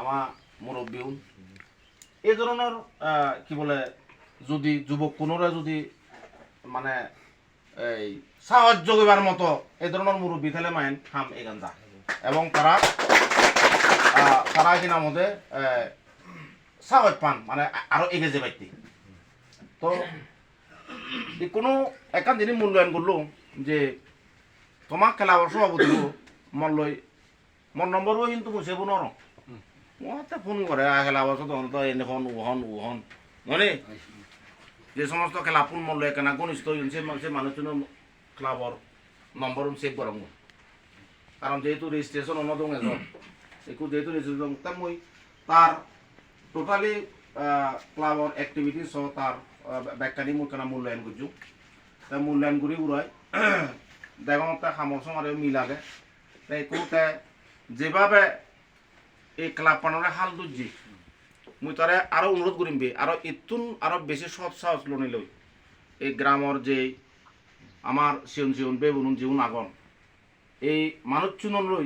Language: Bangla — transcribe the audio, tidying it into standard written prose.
আমার মুরব্বীও এই ধরনের কি বলে যদি যুবক কোনোরা যদি মানে এই সাহায্য করার মতো এই ধরনের মুরব্বী থাকলে মাইন খাম এখান যা এবং তারা কিনা মধ্যে সাহায্য পান মানে আরো এগিয়ে যে ব্যক্তি তো কোনো একান জিনিস মূল্যায়ন করলো যে তোমাক খেলা সভাপতি মন লই মন নম্বরও কিন্তু বসে বোনর মতে ফোন করে খেলা বছর তখন তো এনেখন উহন মানে যে সমস্ত খেলা ফোন মন লয় কেনা ঘনিষ্ঠ সে মানুষজন ক্লাবর নম্বর সেভ করাম কারণ যেহেতু রেজিস্ট্রেশন অন্য দং এজন একটু যেহেতু রেজিস্ট্রেশন তা মই তার টোটালি ক্লাবর অ্যাক্টিভিটি সহ তার ব্যাখ্যানি মই কেনা মূল্যায়ন করছো তা মূল্যায়ন করি উড়াই দেখুন তা খামর সমারে মিলাগে তাই কোতে যেভাবে এই ক্লাব পানরে হাল দুজি মুই তারে আরো অনুরোধ করিম বে আরো ইতুন আরো বেশি সৎ সাহস লনি লই এই গ্রামর যে আমার সিয়ন বেবুন জীবন আগন এই মানুষ চুনন লই